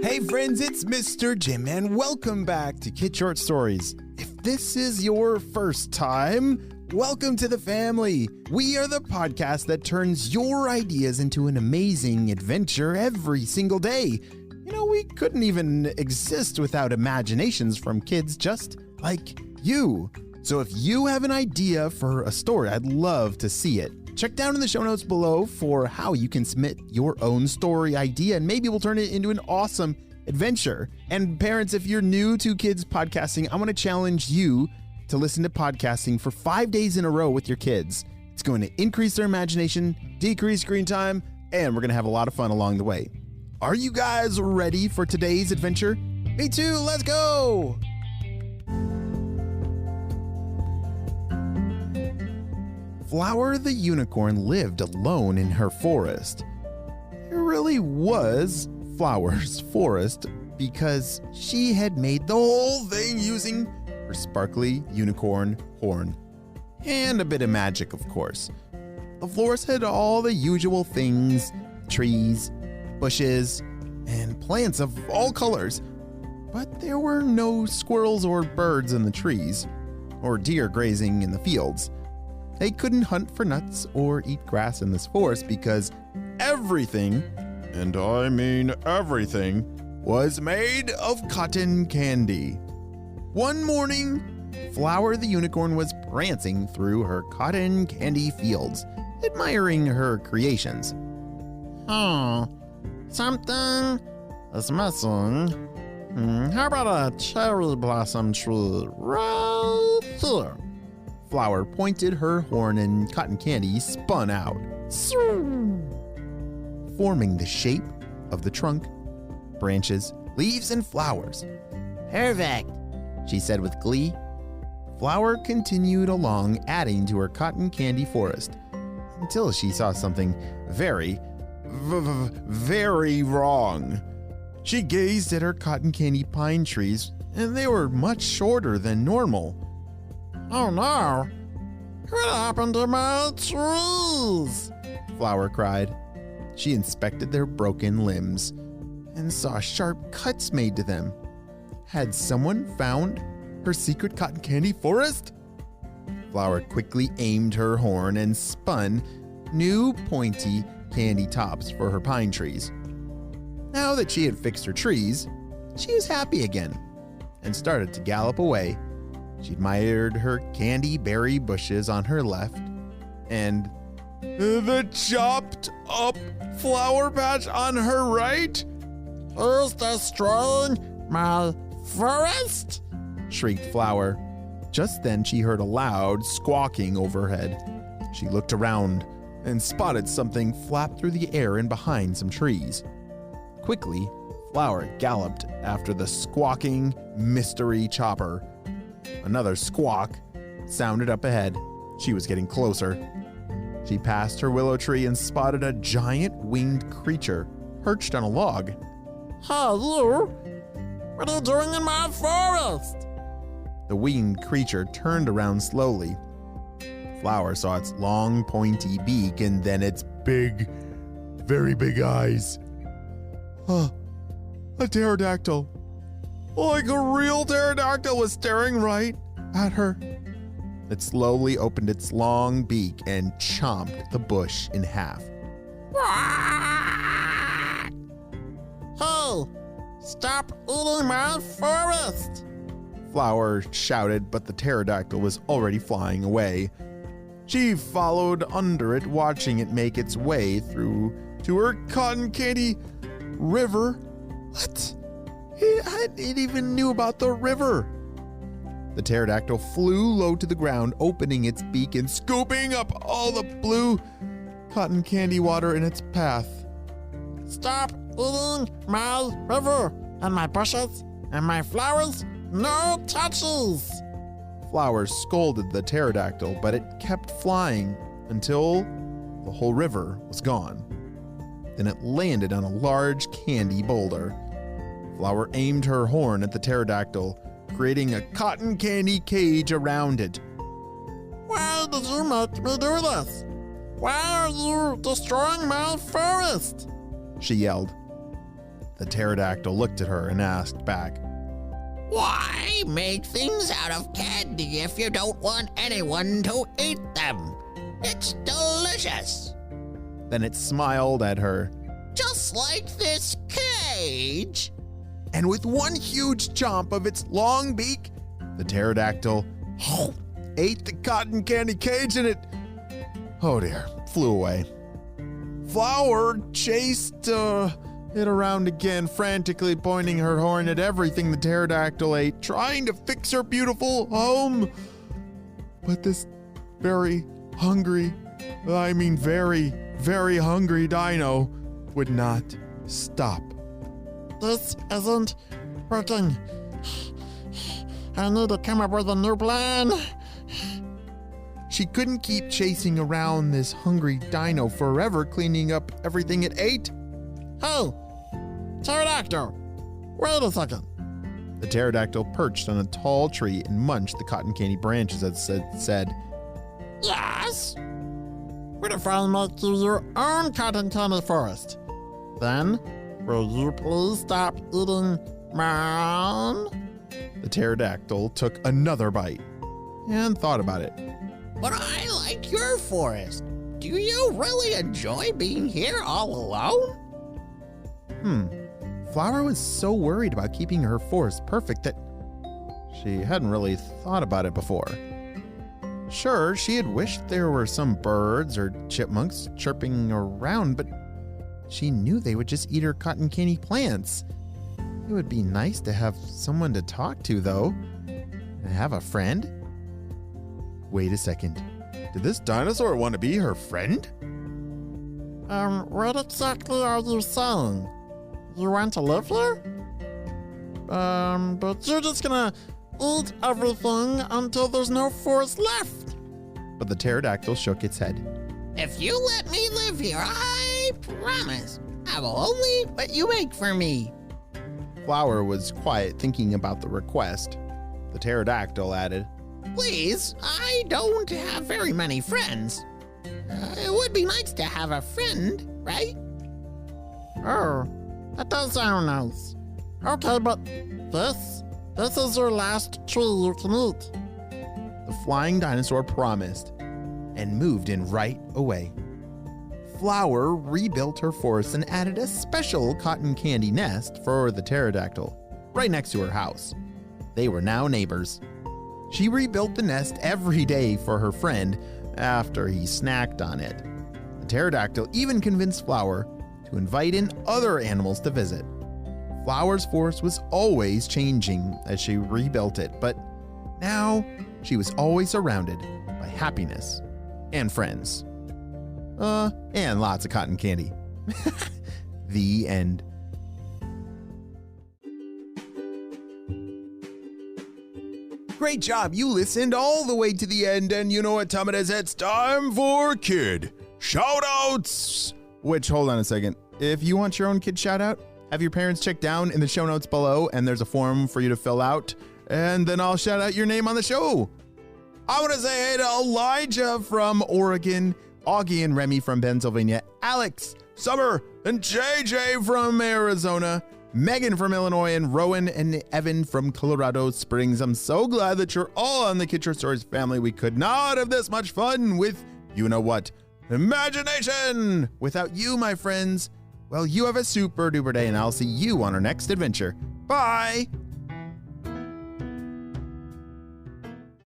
Hey friends, it's Mr. Jim and welcome back to Kid Short Stories. If this is your first time, welcome to the family. We are the podcast that turns your ideas into an amazing adventure every single day. You know, we couldn't even exist without imaginations from kids just like you. So if you have an idea for a story, I'd love to see it. Check down in the show notes below for how you can submit your own story idea, and maybe we'll turn it into an awesome adventure. And parents, if you're new to kids podcasting, I want to challenge you to listen to podcasting for 5 days in a row with your kids. It's going to increase their imagination, decrease screen time, and we're going to have a lot of fun along the way. Are you guys ready for today's adventure? Me too, let's go! Flower the unicorn lived alone in her forest. It really was Flower's forest because she had made the whole thing using her sparkly unicorn horn. And a bit of magic, of course. The forest had all the usual things, trees, bushes, and plants of all colors. But there were no squirrels or birds in the trees, or deer grazing in the fields. They couldn't hunt for nuts or eat grass in this forest because everything, and I mean everything, was made of cotton candy. One morning, Flower the unicorn was prancing through her cotton candy fields, admiring her creations. Something is missing. How about a cherry blossom tree right here? Flower pointed her horn and cotton candy spun out, forming the shape of the trunk, branches, leaves, and flowers. Perfect, she said with glee. Flower continued along, adding to her cotton candy forest, until she saw something very wrong. She gazed at her cotton candy pine trees, and they were much shorter than normal. Oh no! What happened to my trees? Flower cried. She inspected their broken limbs and saw sharp cuts made to them. Had someone found her secret cotton candy forest? Flower quickly aimed her horn and spun new pointy candy tops for her pine trees. Now that she had fixed her trees, she was happy again and started to gallop away. She admired her candy berry bushes on her left and the chopped up flower patch on her right. Who's destroying my forest? Shrieked Flower. Just then she heard a loud squawking overhead. She looked around and spotted something flap through the air and behind some trees. Quickly, Flower galloped after the squawking mystery chopper. Another squawk sounded up ahead. She was getting closer. She passed her willow tree and spotted a giant winged creature perched on a log. Hey, you! What are you doing in my forest? The winged creature turned around slowly. Flower saw its long, pointy beak and then its big, very big eyes. A pterodactyl. Like a real pterodactyl was staring right at her. It slowly opened its long beak and chomped the bush in half. Hey, stop eating my forest! Flower shouted, but the pterodactyl was already flying away. She followed under it, watching it make its way through to her cotton candy river. What? It even knew about the river. The pterodactyl flew low to the ground, opening its beak and scooping up all the blue cotton candy water in its path. Stop eating my river and my bushes and my flowers. No touches! Flower scolded the pterodactyl, but it kept flying until the whole river was gone. Then it landed on a large candy boulder. Flower aimed her horn at the pterodactyl, creating a cotton candy cage around it. Why did you make me do this? Why are you destroying my forest? She yelled. The pterodactyl looked at her and asked back, Why make things out of candy if you don't want anyone to eat them? It's delicious. Then it smiled at her. Just like this cage. And with one huge chomp of its long beak, the pterodactyl ate the cotton candy cage and it, oh dear, flew away. Flower chased it around again, frantically pointing her horn at everything the pterodactyl ate, trying to fix her beautiful home. But this very, very hungry dino would not stop. This isn't working. I need to come up with a new plan. She couldn't keep chasing around this hungry dino forever, cleaning up everything it ate. Hey, pterodactyl, wait a second. The pterodactyl perched on a tall tree and munched the cotton candy branches as it said, Yes? What if I make you your own cotton candy forest? Then, will you please stop eating mine? The pterodactyl took another bite and thought about it. But I like your forest. Do you really enjoy being here all alone? Flower was so worried about keeping her forest perfect that she hadn't really thought about it before. Sure, she had wished there were some birds or chipmunks chirping around, but she knew they would just eat her cotton candy plants. It would be nice to have someone to talk to, though. And have a friend? Wait a second. Did this dinosaur want to be her friend? What exactly are you saying? You want to live here? But you're just gonna eat everything until there's no forest left. But the pterodactyl shook its head. If you let me live here, I promise I will only eat what you make for me. Flower was quiet, thinking about the request. The pterodactyl added, Please, I don't have very many friends. It would be nice to have a friend, right? Oh, that does sound nice. Okay, but this is your last tree you can eat. The flying dinosaur promised and moved in right away. Flower rebuilt her forest and added a special cotton candy nest for the pterodactyl right next to her house. They were now neighbors. She rebuilt the nest every day for her friend after he snacked on it. The pterodactyl even convinced Flower to invite in other animals to visit. Flower's forest was always changing as she rebuilt it, but now she was always surrounded by happiness and friends. And lots of cotton candy. The end. Great job. You listened all the way to the end, and you know what time it is. It's time for kid shoutouts. Which, hold on a second. If you want your own kid shoutout, have your parents check down in the show notes below, and there's a form for you to fill out, and then I'll shout out your name on the show. I want to say hey to Elijah from Oregon, Augie and Remy from Pennsylvania, Alex, Summer, and JJ from Arizona, Megan from Illinois, and Rowan and Evan from Colorado Springs. I'm so glad that you're all on the Kid Short Stories family. We could not have this much fun with, you know what, imagination. Without you, my friends, well, you have a super duper day, and I'll see you on our next adventure. Bye.